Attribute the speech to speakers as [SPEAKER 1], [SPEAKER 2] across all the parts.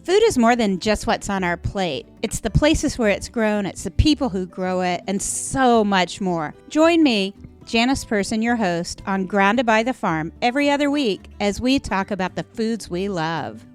[SPEAKER 1] Food is more than just what's on our plate. It's the places where it's grown, it's the people who grow it, and so much more. Join me, Janice Person, your host, on Grounded by the Farm every other week as we talk about the foods we love.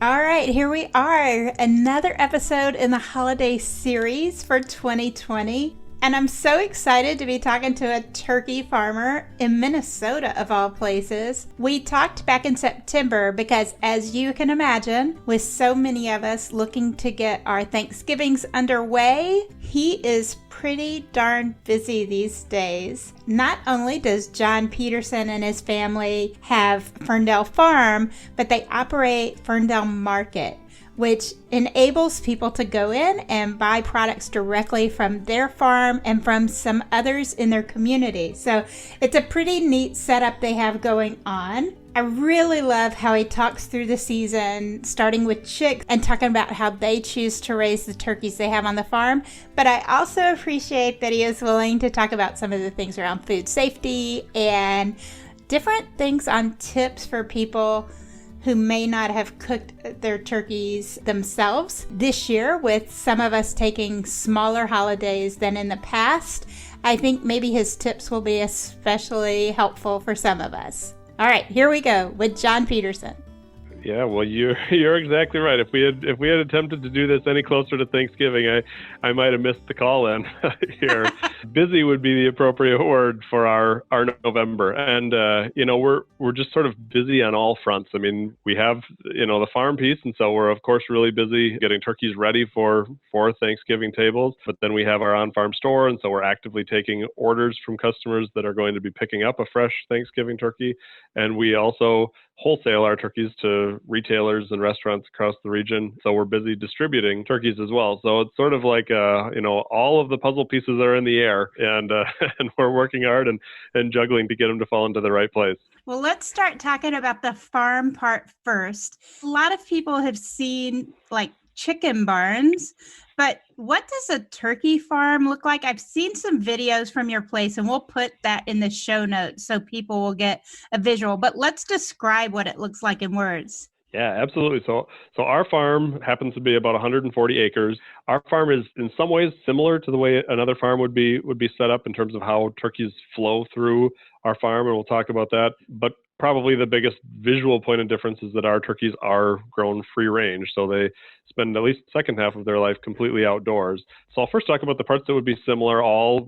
[SPEAKER 1] All right, here we are, another episode in the holiday series for 2020. And I'm so excited to be talking to a turkey farmer in Minnesota, of all places. We talked back in September because, as you can imagine, with so many of us looking to get our Thanksgivings underway, he is pretty darn busy these days. Not only does John Peterson and his family have Ferndale Farm, but they operate Ferndale Market, which enables people to go in and buy products directly from their farm and from some others in their community. So it's a pretty neat setup they have going on. I really love how he talks through the season, starting with chicks and talking about how they choose to raise the turkeys they have on the farm. But I also appreciate that he is willing to talk about some of the things around food safety and different things on tips for people who may not have cooked their turkeys themselves this year, with some of us taking smaller holidays than in the past. I think maybe his tips will be especially helpful for some of us. All right, here we go with John Peterson.
[SPEAKER 2] Yeah, well, you're exactly right. If we had attempted to do this any closer to Thanksgiving, I might have missed the call in here. Busy would be the appropriate word for our November, and we're just sort of busy on all fronts. I mean, we have the farm piece, and so we're of course really busy getting turkeys ready for Thanksgiving tables. But then we have our on-farm store, and so we're actively taking orders from customers that are going to be picking up a fresh Thanksgiving turkey, and we also wholesale our turkeys to retailers and restaurants across the region. So we're busy distributing turkeys as well. So it's sort of like, all of the puzzle pieces are in the air, and and we're working hard and juggling to get them to fall into the right place.
[SPEAKER 1] Well, let's start talking about the farm part first. A lot of people have seen like chicken barns, but what does a turkey farm look like? I've seen some videos from your place, and we'll put that in the show notes so people will get a visual. But let's describe what it looks like in words.
[SPEAKER 2] Yeah, absolutely. So our farm happens to be about 140 acres. Our farm is in some ways similar to the way another farm would be set up in terms of how turkeys flow through our farm, and we'll talk about that. But probably the biggest visual point of difference is that our turkeys are grown free range. So they spend at least the second half of their life completely outdoors. So I'll first talk about the parts that would be similar. All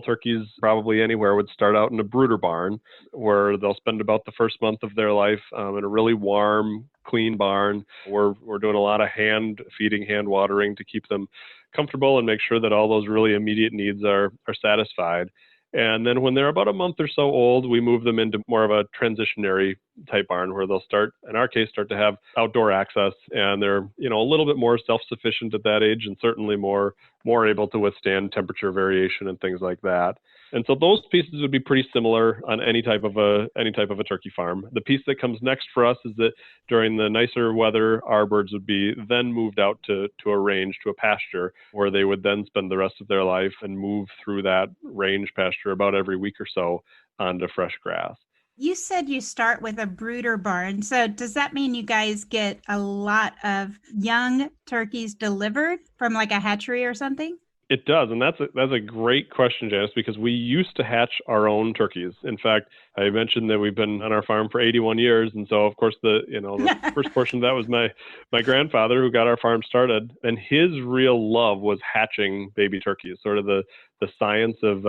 [SPEAKER 2] turkeys probably anywhere would start out in a brooder barn, where they'll spend about the first month of their life in a really warm, clean barn. We're doing a lot of hand feeding, hand watering to keep them comfortable and make sure that all those really immediate needs are satisfied. And then when they're about a month or so old, we move them into more of a transitionary type barn, where they'll start to have outdoor access, and they're, a little bit more self-sufficient at that age, and certainly more able to withstand temperature variation and things like that. And so those pieces would be pretty similar on any type of a turkey farm. The piece that comes next for us is that during the nicer weather, our birds would be then moved out to a range, to a pasture, where they would then spend the rest of their life and move through that range pasture about every week or so onto fresh grass.
[SPEAKER 1] You said you start with a brooder barn. So does that mean you guys get a lot of young turkeys delivered from like a hatchery or something?
[SPEAKER 2] It does, and that's a great question, Janice, because we used to hatch our own turkeys. In fact, I mentioned that we've been on our farm for 81 years, and so of course the first portion of that was my grandfather who got our farm started, and his real love was hatching baby turkeys, sort of the science of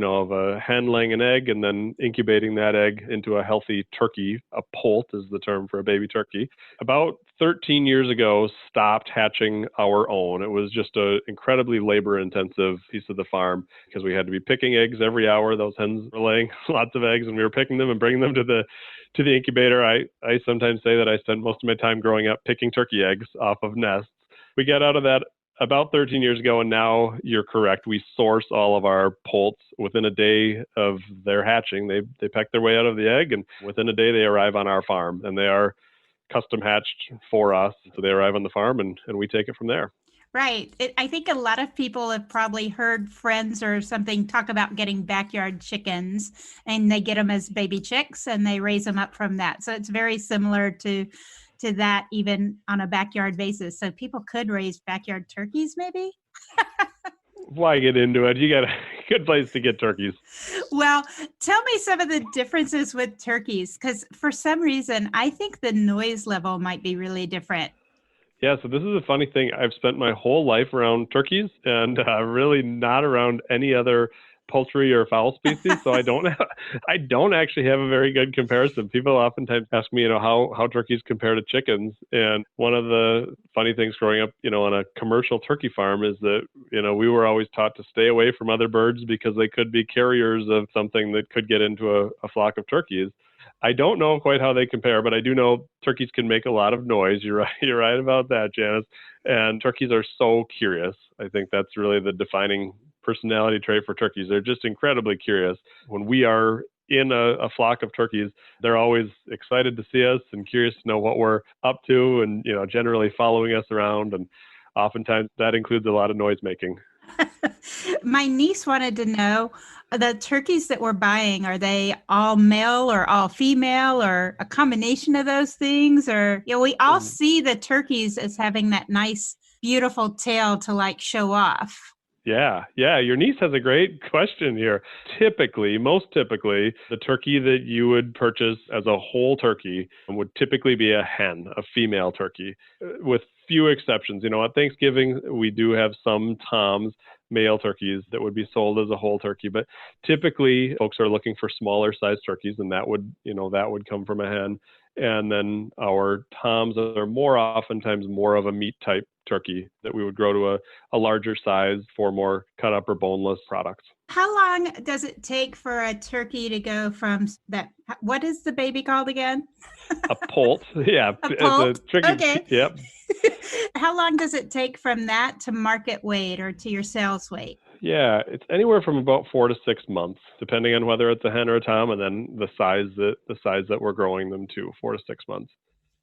[SPEAKER 2] of a hen laying an egg and then incubating that egg into a healthy turkey. A poult is the term for a baby turkey. About 13 years ago, stopped hatching our own. It was just an incredibly labor-intensive piece of the farm because we had to be picking eggs every hour. Those hens were laying lots of eggs, and we were picking them and bringing them to the incubator. I sometimes say that I spent most of my time growing up picking turkey eggs off of nests. We got out of that about 13 years ago, and now you're correct. We source all of our poults within a day of their hatching. They peck their way out of the egg, and within a day they arrive on our farm, and they are custom hatched for us. So they arrive on the farm, and we take it from there.
[SPEAKER 1] Right. I think a lot of people have probably heard friends or something talk about getting backyard chickens, and they get them as baby chicks and they raise them up from that. So it's very similar to to that even on a backyard basis. So people could raise backyard turkeys maybe?
[SPEAKER 2] Why get into it? You got a good place to get turkeys.
[SPEAKER 1] Well, tell me some of the differences with turkeys, because for some reason, I think the noise level might be really different.
[SPEAKER 2] Yeah, so this is a funny thing. I've spent my whole life around turkeys and really not around any other poultry or fowl species. So I don't actually have a very good comparison. People oftentimes ask me, how turkeys compare to chickens. And one of the funny things growing up, on a commercial turkey farm is that, we were always taught to stay away from other birds because they could be carriers of something that could get into a flock of turkeys. I don't know quite how they compare, but I do know turkeys can make a lot of noise. You're right. You're right about that, Janice. And turkeys are so curious. I think that's really the defining personality trait for turkeys. They're just incredibly curious. When we are in a flock of turkeys, they're always excited to see us and curious to know what we're up to and, generally following us around. And oftentimes that includes a lot of noise making.
[SPEAKER 1] My niece wanted to know, the turkeys that we're buying, are they all male or all female or a combination of those things? Or, we all see the turkeys as having that nice, beautiful tail to show off.
[SPEAKER 2] Yeah. Your niece has a great question here. Most typically, the turkey that you would purchase as a whole turkey would typically be a hen, a female turkey, with few exceptions. At Thanksgiving, we do have some toms, male turkeys that would be sold as a whole turkey, but typically folks are looking for smaller size turkeys, and that would come from a hen. And then our toms are oftentimes more of a meat type turkey that we would grow to a larger size for more cut up or boneless products.
[SPEAKER 1] How long does it take for a turkey to go from that? What is the baby called again?
[SPEAKER 2] A poult. Yeah.
[SPEAKER 1] A poult? Okay.
[SPEAKER 2] Yep.
[SPEAKER 1] How long does it take from that to market weight or to your sales weight?
[SPEAKER 2] Yeah, it's anywhere from about 4 to 6 months, depending on whether it's a hen or a tom, and then the size that we're growing them to, 4 to 6 months.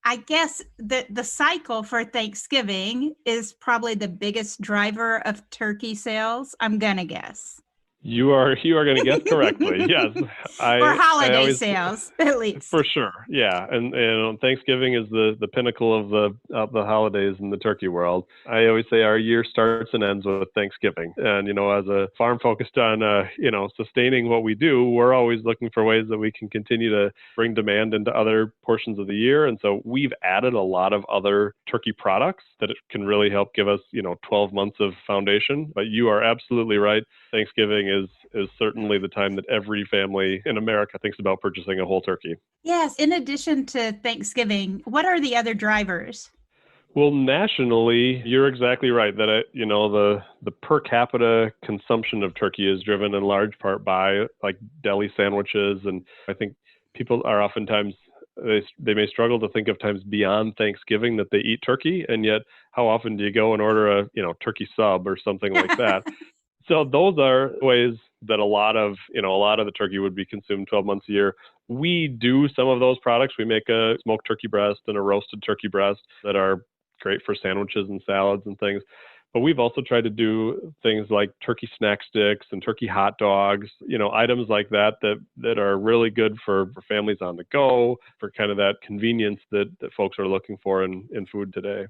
[SPEAKER 1] I guess the cycle for Thanksgiving is probably the biggest driver of turkey sales, I'm gonna guess.
[SPEAKER 2] You are going to guess correctly. Yes.
[SPEAKER 1] Or holiday sales, at least.
[SPEAKER 2] For sure. Yeah. And Thanksgiving is the pinnacle of the holidays in the turkey world. I always say our year starts and ends with Thanksgiving. And, as a farm focused on, sustaining what we do, we're always looking for ways that we can continue to bring demand into other portions of the year. And so we've added a lot of other turkey products that can really help give us, 12 months of foundation. But you are absolutely right. Thanksgiving is certainly the time that every family in America thinks about purchasing a whole turkey.
[SPEAKER 1] Yes. In addition to Thanksgiving, what are the other drivers?
[SPEAKER 2] Well, nationally, you're exactly right that the per capita consumption of turkey is driven in large part by deli sandwiches, and I think people are oftentimes they may struggle to think of times beyond Thanksgiving that they eat turkey, and yet how often do you go and order a turkey sub or something like that? So those are ways that a lot of the turkey would be consumed 12 months a year. We do some of those products. We make a smoked turkey breast and a roasted turkey breast that are great for sandwiches and salads and things. But we've also tried to do things like turkey snack sticks and turkey hot dogs, items like that are really good for families on the go, for kind of that convenience that folks are looking for in food today.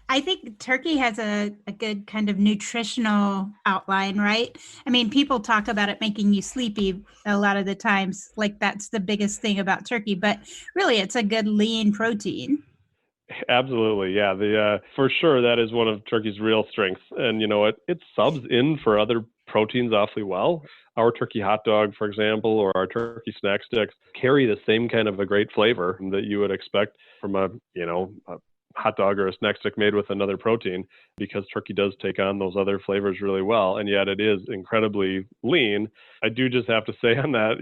[SPEAKER 1] I think turkey has a good kind of nutritional outline, right? I mean, people talk about it making you sleepy a lot of the times, like that's the biggest thing about turkey, but really it's a good lean protein.
[SPEAKER 2] Absolutely. Yeah. For sure, that is one of turkey's real strengths. And it subs in for other proteins awfully well. Our turkey hot dog, for example, or our turkey snack sticks carry the same kind of a great flavor that you would expect from a hot dog or a snack stick made with another protein, because turkey does take on those other flavors really well, and yet it is incredibly lean. I do just have to say on that,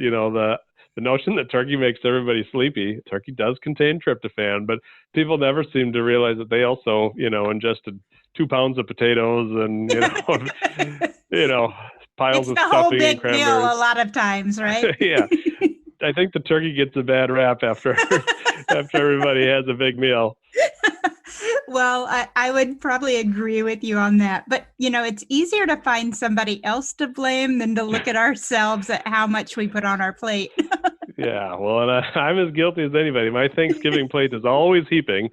[SPEAKER 2] the notion that turkey makes everybody sleepy, turkey does contain tryptophan, but people never seem to realize that they also, ingested 2 pounds of potatoes and, piles of stuffing and cranberries. It's the whole big meal
[SPEAKER 1] a lot of times, right?
[SPEAKER 2] Yeah. I think the turkey gets a bad rap after everybody has a big meal.
[SPEAKER 1] Well, I would probably agree with you on that. But, it's easier to find somebody else to blame than to look at ourselves at how much we put on our plate.
[SPEAKER 2] Yeah, well, and I'm as guilty as anybody. My Thanksgiving plate is always heaping,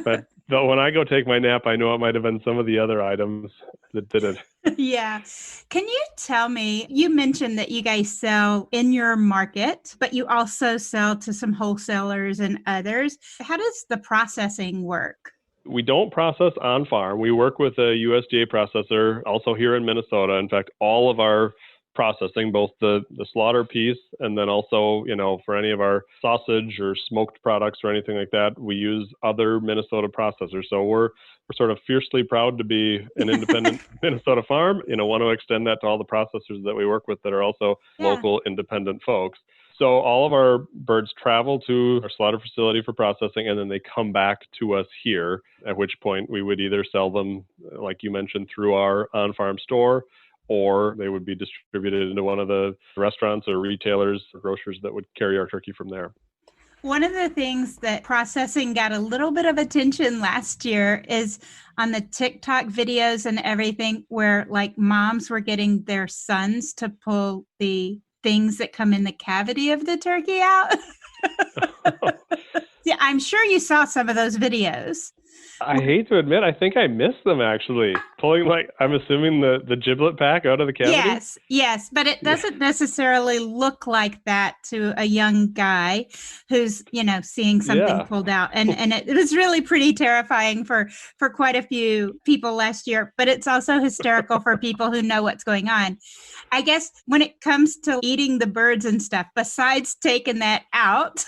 [SPEAKER 2] but when I go take my nap, I know it might have been some of the other items that did it.
[SPEAKER 1] Yeah. Can you tell me, you mentioned that you guys sell in your market, but you also sell to some wholesalers and others. How does the processing work?
[SPEAKER 2] We don't process on farm. We work with a USDA processor also here in Minnesota. In fact, all of our processing, both the slaughter piece and then also, for any of our sausage or smoked products or anything like that, we use other Minnesota processors. So we're sort of fiercely proud to be an independent Minnesota farm. Want to extend that to all the processors that we work with that are also local independent folks. So all of our birds travel to our slaughter facility for processing, and then they come back to us here, at which point we would either sell them, like you mentioned, through our on-farm store, or they would be distributed into one of the restaurants or retailers or grocers that would carry our turkey from there.
[SPEAKER 1] One of the things that processing got a little bit of attention last year is on the TikTok videos and everything, where like moms were getting their sons to pull the things that come in the cavity of the turkey out. Yeah, I'm sure you saw some of those videos.
[SPEAKER 2] I hate to admit, I think I missed them actually. Pulling, I'm assuming the giblet pack out of the cavity?
[SPEAKER 1] Yes, but it doesn't necessarily look like that to a young guy who's, seeing something pulled out. And it was really pretty terrifying for quite a few people last year, but it's also hysterical for people who know what's going on. I guess when it comes to eating the birds and stuff, besides taking that out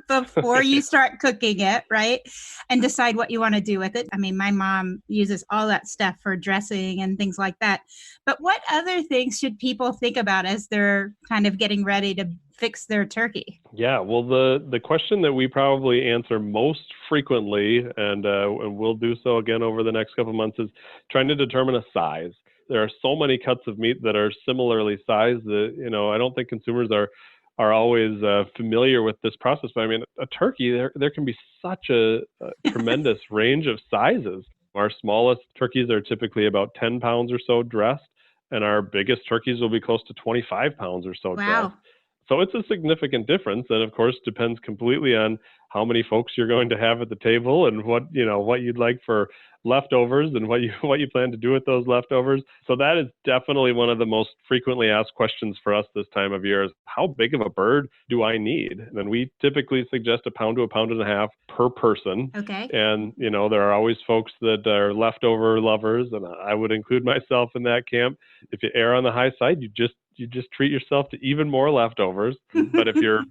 [SPEAKER 1] before you start cooking it, right? And decide what you want to do with it. I mean, my mom uses all that stuff for dressing and things like that. But what other things should people think about as they're kind of getting ready to fix their turkey?
[SPEAKER 2] Yeah, well, the question that we probably answer most frequently, and we'll do so again over the next couple of months, is trying to determine a size. There are so many cuts of meat that are similarly sized that, I don't think consumers are always familiar with this process. But I mean, a turkey, there can be such a tremendous range of sizes. Our smallest turkeys are typically about 10 pounds or so dressed, and our biggest turkeys will be close to 25 pounds or so dressed. So it's a significant difference, and of course depends completely on how many folks you're going to have at the table and what you'd like for leftovers and what you plan to do with those leftovers. So that is definitely one of the most frequently asked questions for us this time of year is, how big of a bird do I need? And we typically suggest 1 pound to 1.5 pounds per person.
[SPEAKER 1] Okay.
[SPEAKER 2] And there are always folks that are leftover lovers, and I would include myself in that camp. If you err on the high side, you just treat yourself to even more leftovers. But if you're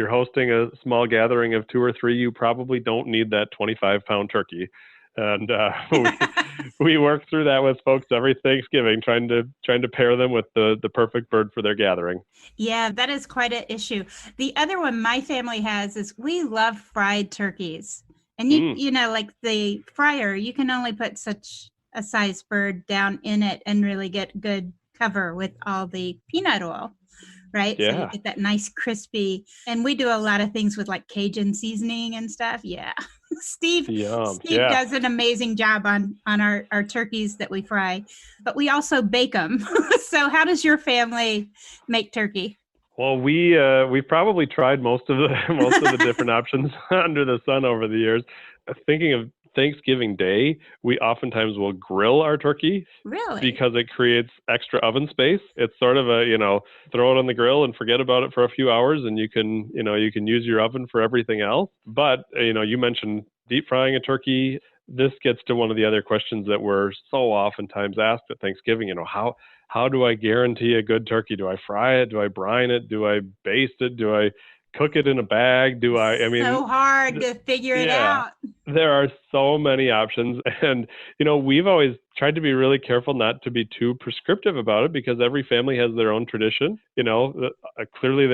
[SPEAKER 2] hosting a small gathering of 2 or 3, you probably don't need that 25-pound turkey. And we work through that with folks every Thanksgiving, trying to pair them with the perfect bird for their gathering.
[SPEAKER 1] Yeah, that is quite an issue. The other one my family has is we love fried turkeys. And like the fryer, you can only put such a size bird down in it and really get good cover with all the peanut oil, right?
[SPEAKER 2] Yeah.
[SPEAKER 1] So you get that nice crispy, and we do a lot of things with like Cajun seasoning and stuff. Yeah. Steve does an amazing job on our turkeys that we fry, but we also bake them. So how does your family make turkey?
[SPEAKER 2] Well, we've probably tried most of the different options under the sun over the years. Thinking of Thanksgiving Day, we oftentimes will grill our turkey.
[SPEAKER 1] Really?
[SPEAKER 2] Because it creates extra oven space. It's sort of throw it on the grill and forget about it for a few hours, and you can use your oven for everything else. But, you mentioned deep frying a turkey. This gets to one of the other questions that we're so oftentimes asked at Thanksgiving. How do I guarantee a good turkey? Do I fry it? Do I brine it? Do I baste it? Do I cook it in a bag?
[SPEAKER 1] So hard to figure it out.
[SPEAKER 2] There are so many options. And, we've always tried to be really careful not to be too prescriptive about it, because every family has their own tradition. Clearly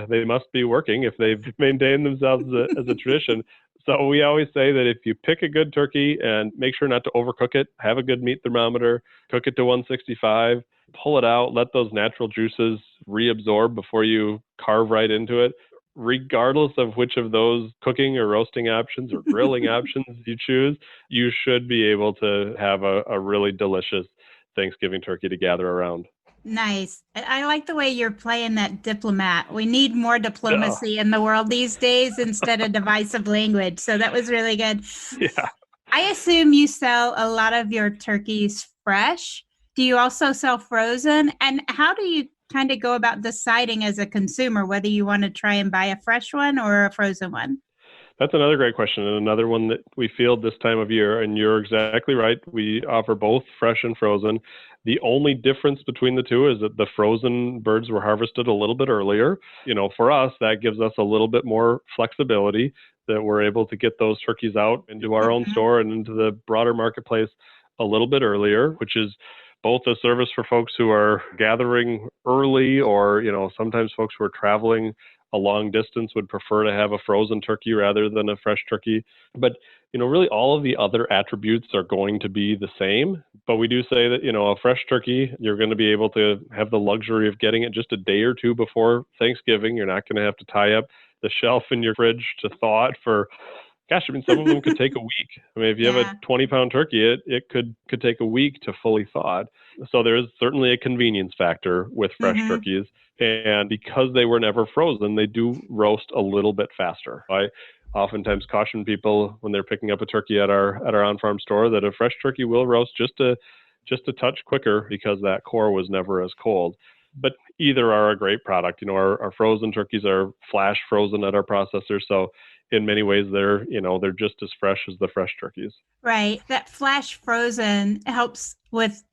[SPEAKER 2] they must be working if they've maintained themselves as a tradition. So we always say that if you pick a good turkey and make sure not to overcook it, have a good meat thermometer, cook it to 165, pull it out, let those natural juices reabsorb before you carve right into it. Regardless of which of those cooking or roasting options or grilling options you choose, you should be able to have a really delicious Thanksgiving turkey to gather around.
[SPEAKER 1] Nice. I like the way you're playing that diplomat. We need more
[SPEAKER 2] Oh,
[SPEAKER 1] diplomacy in the world these days instead of divisive language. So that was really good.
[SPEAKER 2] yeah.
[SPEAKER 1] I assume you sell a lot of your turkeys fresh. Do you also sell frozen? And how do you kind of go about deciding as a consumer whether you want to try and buy a fresh one or a frozen one?
[SPEAKER 2] That's another great question, and another one that we field this time of year. And you're exactly right. We offer both fresh and frozen. The only difference between the two is that the frozen birds were harvested a little bit earlier. For us, that gives us a little bit more flexibility that we're able to get those turkeys out into our own
[SPEAKER 1] Mhm.
[SPEAKER 2] store and into the broader marketplace a little bit earlier, which is both a service for folks who are gathering early, or sometimes folks who are traveling a long distance would prefer to have a frozen turkey rather than a fresh turkey. But really all of the other attributes are going to be the same. But we do say that a fresh turkey, you're going to be able to have the luxury of getting it just a day or two before Thanksgiving. You're not going to have to tie up the shelf in your fridge to thaw it for, gosh, I mean, some of them could take a week. I mean, if you have a
[SPEAKER 1] Yeah.
[SPEAKER 2] 20-pound turkey, it could take a week to fully thaw it. So there's certainly a convenience factor with fresh
[SPEAKER 1] Hmm.
[SPEAKER 2] turkeys. And because they were never frozen, they do roast a little bit faster. I oftentimes caution people when they're picking up a turkey at our on-farm store that a fresh turkey will roast just a touch quicker because that core was never as cold. But either are a great product. Our frozen turkeys are flash frozen at our processor, so in many ways they're just as fresh as the fresh turkeys.
[SPEAKER 1] Right. That flash frozen helps with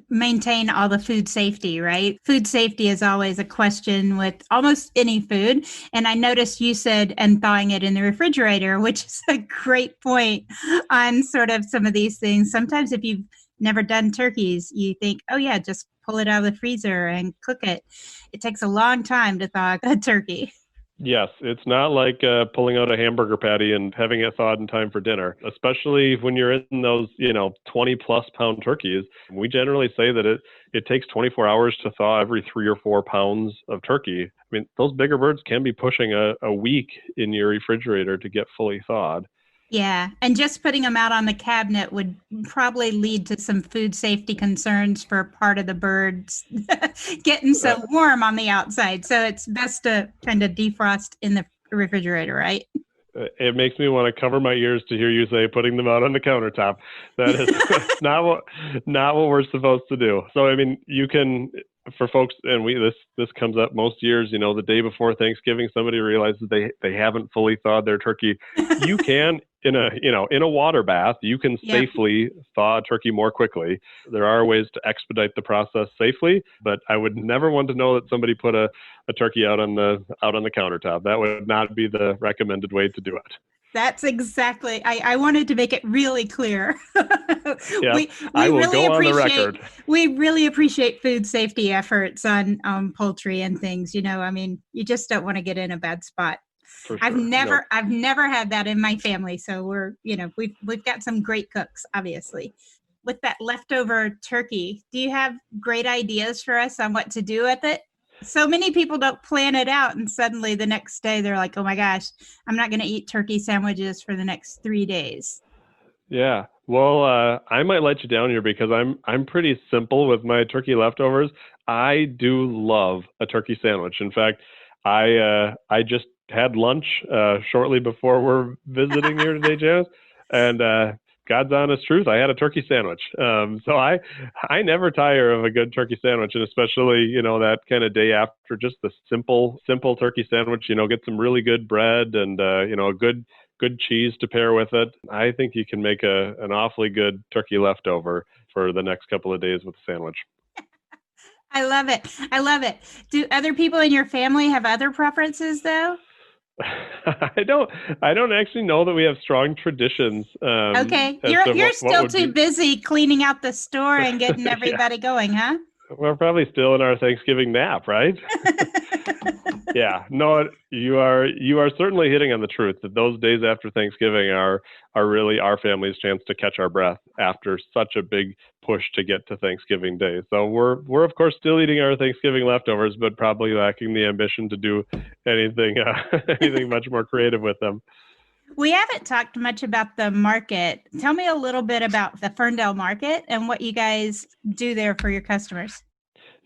[SPEAKER 1] maintain all the food safety, right? Food safety is always a question with almost any food. And I noticed you said, and thawing it in the refrigerator, which is a great point on sort of some of these things. Sometimes if you've never done turkeys, you think, oh yeah, just pull it out of the freezer and cook it. It takes a long time to thaw a turkey.
[SPEAKER 2] Yes, it's not like pulling out a hamburger patty and having it thawed in time for dinner, especially when you're in those, 20 plus pound turkeys. We generally say that it takes 24 hours to thaw every 3 or 4 pounds of turkey. I mean, those bigger birds can be pushing a week in your refrigerator to get fully thawed.
[SPEAKER 1] Yeah, and just putting them out on the cabinet would probably lead to some food safety concerns for part of the birds getting
[SPEAKER 2] Uh,
[SPEAKER 1] so warm on the outside. So it's best to kind of defrost in the refrigerator, right?
[SPEAKER 2] it makes me want to cover my ears to hear you say putting them out on the countertop. That is that's not what we're supposed to do. So I mean, you can, for folks, and this comes up most years. The day before Thanksgiving, somebody realizes they haven't fully thawed their turkey. You can, in a water bath, you can
[SPEAKER 1] Yep.
[SPEAKER 2] safely thaw a turkey more quickly. There are ways to expedite the process safely, but I would never want to know that somebody put a turkey out on the countertop. That would not be the recommended way to do it.
[SPEAKER 1] That's exactly. I wanted to make it really clear.
[SPEAKER 2] Yep,
[SPEAKER 1] we
[SPEAKER 2] I
[SPEAKER 1] we
[SPEAKER 2] will
[SPEAKER 1] really
[SPEAKER 2] go on the record
[SPEAKER 1] appreciate we really appreciate food safety efforts on poultry and things. I mean, you just don't want to get in a bad spot.
[SPEAKER 2] for
[SPEAKER 1] I've
[SPEAKER 2] sure. No,
[SPEAKER 1] never I've never had that in my family, so we've got some great cooks, obviously. With that leftover turkey, do you have great ideas for us on what to do with it? So many people don't plan it out, and suddenly the next day they're like, "Oh my gosh, I'm not going to eat turkey sandwiches for the next 3 days."
[SPEAKER 2] yeah. Well, I might let you down here because I'm pretty simple with my turkey leftovers. I do love a turkey sandwich. In fact, I just had lunch shortly before we're visiting here today, Janice, and God's honest truth, I had a turkey sandwich. So I never tire of a good turkey sandwich, and especially that kind of day after, just the simple turkey sandwich. Get some really good bread and a good cheese to pair with it. I think you can make an awfully good turkey leftover for the next couple of days with a sandwich.
[SPEAKER 1] I love it. I love it. Do other people in your family have other preferences though?
[SPEAKER 2] I don't I don't actually know that we have strong traditions
[SPEAKER 1] Okay,
[SPEAKER 2] as to
[SPEAKER 1] you're
[SPEAKER 2] what
[SPEAKER 1] still
[SPEAKER 2] would
[SPEAKER 1] too
[SPEAKER 2] be.
[SPEAKER 1] busy cleaning out the store and getting
[SPEAKER 2] Yeah,
[SPEAKER 1] everybody going, huh?
[SPEAKER 2] we're probably still in our Thanksgiving nap, right? Yeah, no, you are certainly hitting on the truth that those days after Thanksgiving are really our family's chance to catch our breath after such a big push to get to Thanksgiving Day. So we're of course still eating our Thanksgiving leftovers, but probably lacking the ambition to do anything anything much more creative with them.
[SPEAKER 1] We haven't talked much about the market. Tell me a little bit about the Ferndale Market and what you guys do there for your customers.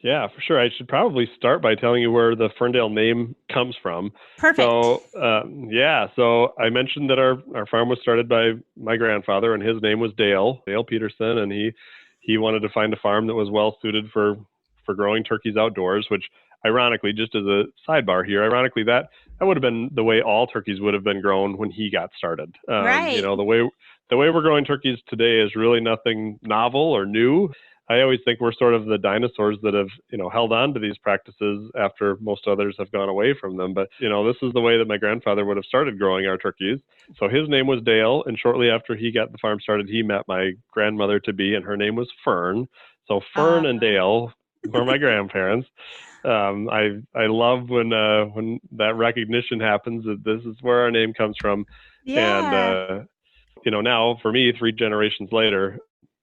[SPEAKER 2] Yeah, for sure. I should probably start by telling you where the Ferndale name comes from.
[SPEAKER 1] Perfect.
[SPEAKER 2] So I mentioned that our farm was started by my grandfather, and his name was Dale Peterson, and he wanted to find a farm that was well suited for growing turkeys outdoors. Which, ironically, just as a sidebar here, ironically that would have been the way all turkeys would have been grown when he got started.
[SPEAKER 1] Right.
[SPEAKER 2] The way we're growing turkeys today is really nothing novel or new. I always think we're sort of the dinosaurs that have, held on to these practices after most others have gone away from them. But, this is the way that my grandfather would have started growing our turkeys. So his name was Dale. And shortly after he got the farm started, he met my grandmother to be, and her name was Fern. So
[SPEAKER 1] Uh,
[SPEAKER 2] Fern and Dale were my grandparents. I love when that recognition happens that this is where our name comes from. And,
[SPEAKER 1] yeah.
[SPEAKER 2] now for me, 3 generations later,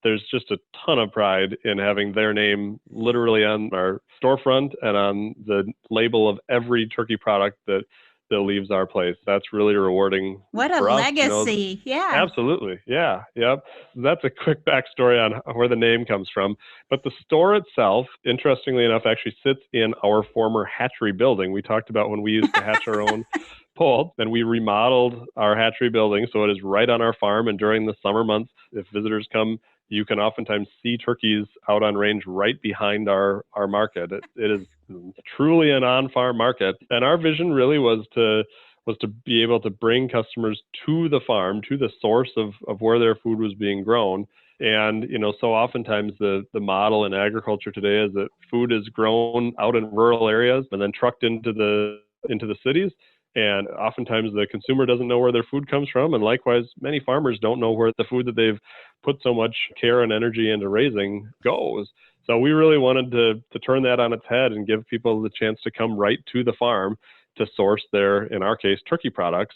[SPEAKER 2] there's just a ton of pride in having their name literally on our storefront and on the label of every turkey product that leaves our place. That's really rewarding
[SPEAKER 1] What a
[SPEAKER 2] for us.
[SPEAKER 1] legacy. Yeah.
[SPEAKER 2] Absolutely. Yeah. Yep. That's a quick backstory on where the name comes from. But the store itself, interestingly enough, actually sits in our former hatchery building. We talked about when we used to hatch our own poults, and we remodeled our hatchery building. So it is right on our farm. And during the summer months, if visitors come, you can oftentimes see turkeys out on range right behind our market. It is truly an on-farm market. And our vision really was to be able to bring customers to the farm, to the source of where their food was being grown. And, so oftentimes the model in agriculture today is that food is grown out in rural areas and then trucked into the cities. And oftentimes the consumer doesn't know where their food comes from. And likewise, many farmers don't know where the food that they've put so much care and energy into raising goes. So we really wanted to turn that on its head and give people the chance to come right to the farm to source their, in our case, turkey products.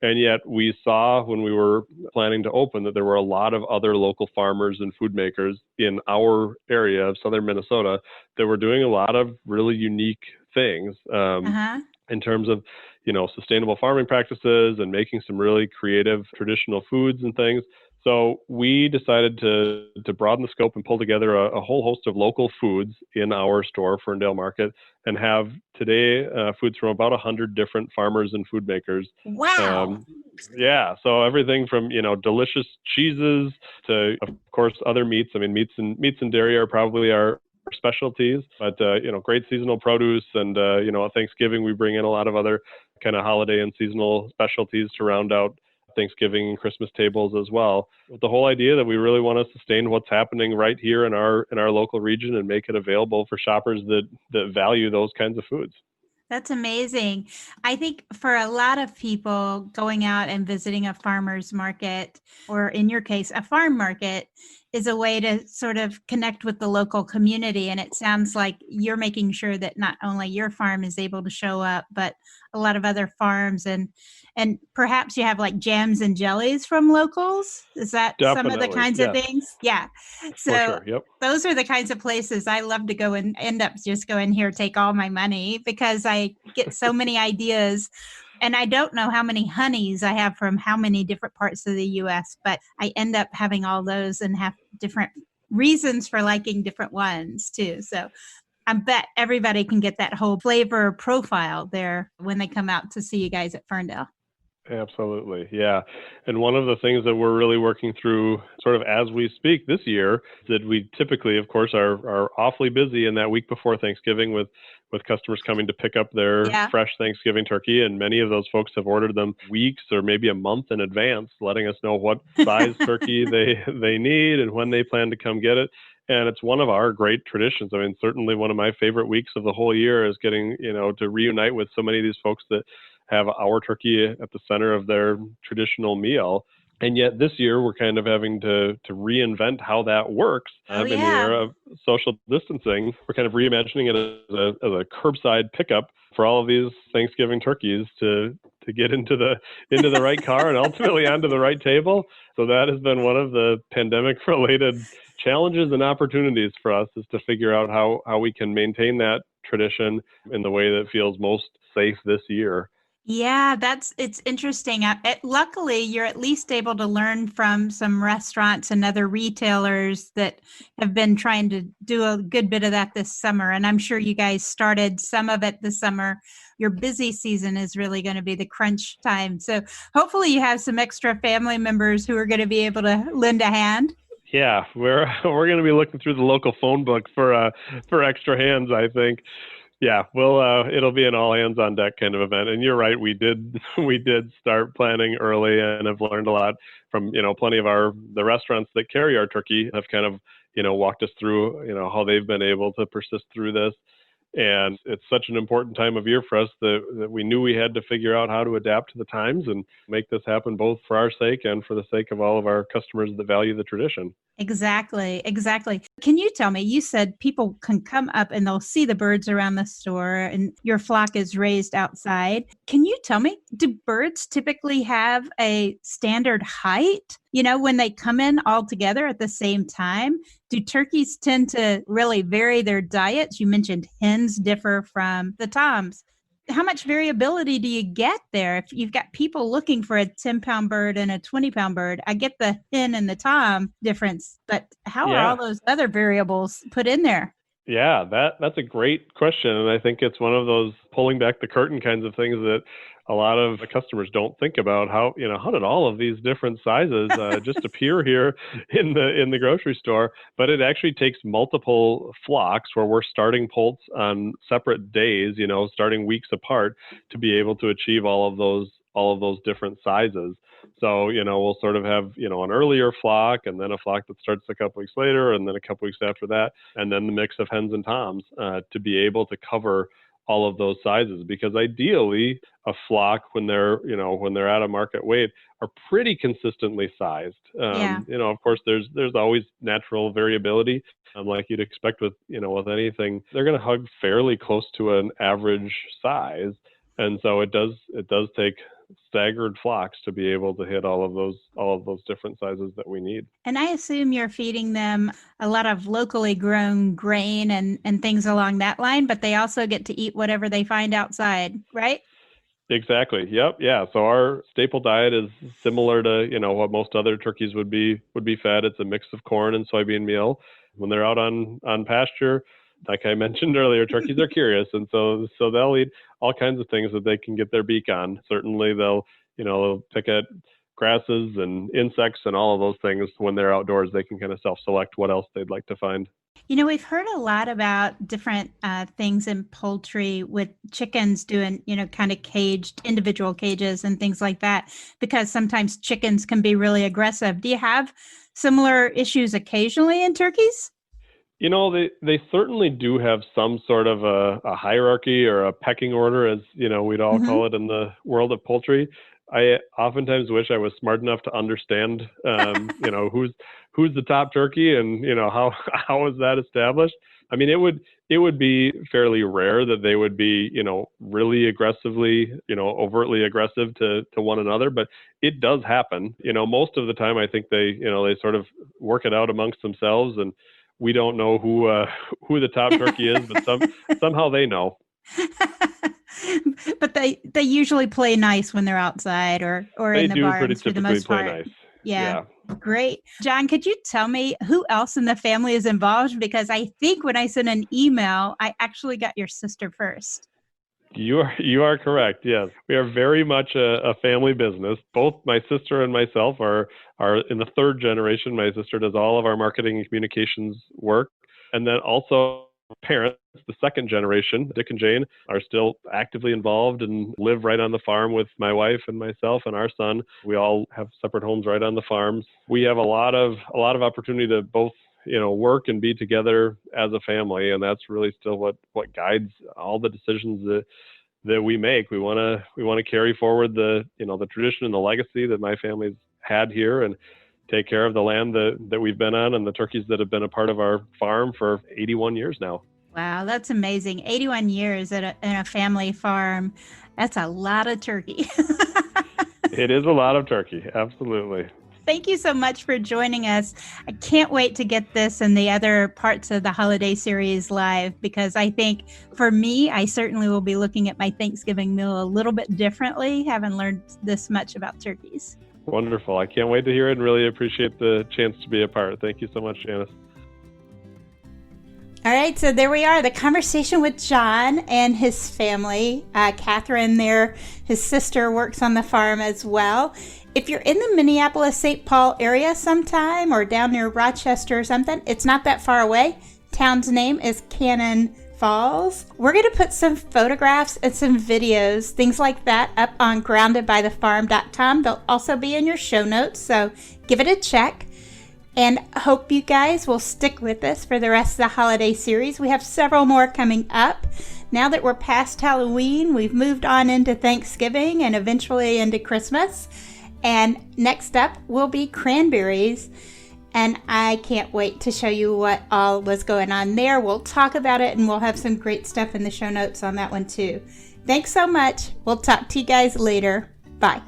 [SPEAKER 2] And yet we saw when we were planning to open that there were a lot of other local farmers and food makers in our area of southern Minnesota that were doing a lot of really unique things
[SPEAKER 1] Uh-huh.
[SPEAKER 2] in terms of, sustainable farming practices and making some really creative traditional foods and things. So we decided to broaden the scope and pull together a whole host of local foods in our store, Ferndale Market, and have today foods from about 100 different farmers and food makers.
[SPEAKER 1] Wow.
[SPEAKER 2] Yeah, so everything from delicious cheeses to, of course, other meats. I mean, meats and dairy are probably our specialties, but great seasonal produce, and at Thanksgiving we bring in a lot of other kind of holiday and seasonal specialties to round out Thanksgiving and Christmas tables as well. With the whole idea that we really want to sustain what's happening right here in our local region and make it available for shoppers that value those kinds of foods.
[SPEAKER 1] That's amazing. I think for a lot of people, going out and visiting a farmer's market, or in your case, a farm market, is a way to sort of connect with the local community. And it sounds like you're making sure that not only your farm is able to show up, but a lot of other farms, and perhaps you have like jams and jellies from locals. Is that some of the
[SPEAKER 2] Definitely,
[SPEAKER 1] kinds of
[SPEAKER 2] yes,
[SPEAKER 1] things? Yeah.
[SPEAKER 2] for
[SPEAKER 1] So
[SPEAKER 2] sure. Yep.
[SPEAKER 1] those are the kinds of places I love to go and end up just going here, take all my money, because I get so many ideas. And I don't know how many honeys I have from how many different parts of the US, but I end up having all those and have different reasons for liking different ones too. So I bet everybody can get that whole flavor profile there when they come out to see you guys at Ferndale.
[SPEAKER 2] Absolutely. Yeah. And one of the things that we're really working through sort of as we speak this year is that we typically, of course, are awfully busy in that week before Thanksgiving with customers coming to pick up their
[SPEAKER 1] Yeah.
[SPEAKER 2] fresh Thanksgiving turkey. And many of those folks have ordered them weeks or maybe a month in advance, letting us know what size turkey they need and when they plan to come get it. And it's one of our great traditions. I mean, certainly one of my favorite weeks of the whole year is getting, to reunite with so many of these folks that have our turkey at the center of their traditional meal. And yet this year we're kind of having to reinvent how that works
[SPEAKER 1] Oh,
[SPEAKER 2] in the
[SPEAKER 1] yeah.
[SPEAKER 2] era of social distancing. We're kind of reimagining it as a curbside pickup for all of these Thanksgiving turkeys to get into the right car and ultimately onto the right table. So that has been one of the pandemic related challenges and opportunities for us, is to figure out how we can maintain that tradition in the way that feels most safe this year.
[SPEAKER 1] Yeah, it's interesting. Luckily, you're at least able to learn from some restaurants and other retailers that have been trying to do a good bit of that this summer. And I'm sure you guys started some of it this summer. Your busy season is really going to be the crunch time. So hopefully you have some extra family members who are going to be able to lend a hand.
[SPEAKER 2] Yeah, we're going to be looking through the local phone book for extra hands, I think. Yeah, well, it'll be an all hands on deck kind of event. And you're right, we did we did start planning early and have learned a lot from, plenty of the restaurants that carry our turkey have kind of, walked us through, how they've been able to persist through this. And it's such an important time of year for us that we knew we had to figure out how to adapt to the times and make this happen both for our sake and for the sake of all of our customers that value the tradition.
[SPEAKER 1] Exactly, exactly. Can you tell me? You said people can come up and they'll see the birds around the store and your flock is raised outside. Can you tell me, do birds typically have a standard height? When they come in all together at the same time, do turkeys tend to really vary their diets? You mentioned hens differ from the toms. How much variability do you get there if you've got people looking for a 10-pound bird and a 20-pound bird? I get the hen and the tom difference, but how are all
[SPEAKER 2] Yeah.
[SPEAKER 1] those other variables put in there?
[SPEAKER 2] Yeah, that's a great question. And I think it's one of those pulling back the curtain kinds of things that a lot of the customers don't think about. How did all of these different sizes just appear here in the grocery store? But it actually takes multiple flocks where we're starting poults on separate days, starting weeks apart to be able to achieve all of those different sizes. So, we'll sort of have, an earlier flock and then a flock that starts a couple weeks later and then a couple weeks after that. And then the mix of hens and toms to be able to cover all of those sizes, because ideally a flock when they're at a market weight are pretty consistently sized.
[SPEAKER 1] Yeah.
[SPEAKER 2] Of course there's always natural variability, like you'd expect with anything. They're going to hug fairly close to an average size, and so it does take staggered flocks to be able to hit all of those different sizes that we need.
[SPEAKER 1] And I assume you're feeding them a lot of locally grown grain and things along that line, but they also get to eat whatever they find outside, right?
[SPEAKER 2] Exactly. Yep. Yeah. So our staple diet is similar to, what most other turkeys would be fed. It's a mix of corn and soybean meal. When they're out on pasture, like I mentioned earlier, turkeys are curious, and so they'll eat all kinds of things that they can get their beak on. Certainly they'll pick at grasses and insects and all of those things. When they're outdoors, they can kind of self-select what else they'd like to find.
[SPEAKER 1] We've heard a lot about different things in poultry with chickens doing, kind of caged individual cages and things like that, because sometimes chickens can be really aggressive. Do you have similar issues occasionally in turkeys?
[SPEAKER 2] They certainly do have some sort of a hierarchy or a pecking order, as we'd all
[SPEAKER 1] Hmm.
[SPEAKER 2] call it in the world of poultry. I oftentimes wish I was smart enough to understand, who's the top turkey and how how is that established. I mean, it would be fairly rare that they would be really aggressively, overtly aggressive to one another, but it does happen. Most of the time, I think they sort of work it out amongst themselves, and we don't know who the top turkey is, but somehow they know.
[SPEAKER 1] But they usually play nice when they're outside or
[SPEAKER 2] They
[SPEAKER 1] in the
[SPEAKER 2] do pretty
[SPEAKER 1] barns for the
[SPEAKER 2] typically
[SPEAKER 1] most
[SPEAKER 2] play
[SPEAKER 1] part.
[SPEAKER 2] nice.
[SPEAKER 1] Yeah.
[SPEAKER 2] Yeah.
[SPEAKER 1] Great. John, could you tell me who else in the family is involved? Because I think when I sent an email, I actually got your sister first.
[SPEAKER 2] You are correct. Yes, we are very much a family business. Both my sister and myself are in the third generation. My sister does all of our marketing and communications work, and then also parents, the second generation, Dick and Jane, are still actively involved and live right on the farm with my wife and myself and our son. We all have separate homes right on the farms. We have a lot of opportunity to both work and be together as a family, and that's really still what guides all the decisions that we make. We want to carry forward the tradition and the legacy that my family's had here, and take care of the land that we've been on and the turkeys that have been a part of our farm for 81 years now.
[SPEAKER 1] Wow, that's amazing. 81 years in a family farm. That's a lot of turkey.
[SPEAKER 2] It is a lot of turkey, absolutely.
[SPEAKER 1] Thank you so much for joining us. I can't wait to get this and the other parts of the holiday series live, because I think for me, I certainly will be looking at my Thanksgiving meal a little bit differently, having learned this much about turkeys.
[SPEAKER 2] Wonderful. I can't wait to hear it and really appreciate the chance to be a part. Thank you so much, Janice.
[SPEAKER 1] All right, so there we are, the conversation with John and his family. Catherine there, his sister, works on the farm as well. If you're in the Minneapolis-St. Paul area sometime or down near Rochester or something, it's not that far away. Town's name is Cannon Falls. We're going to put some photographs and some videos, things like that, up on groundedbythefarm.com. They'll also be in your show notes, so give it a check. And hope you guys will stick with us for the rest of the holiday series. We have several more coming up. Now that we're past Halloween, we've moved on into Thanksgiving and eventually into Christmas. And next up will be cranberries. And I can't wait to show you what all was going on there. We'll talk about it, and we'll have some great stuff in the show notes on that one too. Thanks so much. We'll talk to you guys later. Bye.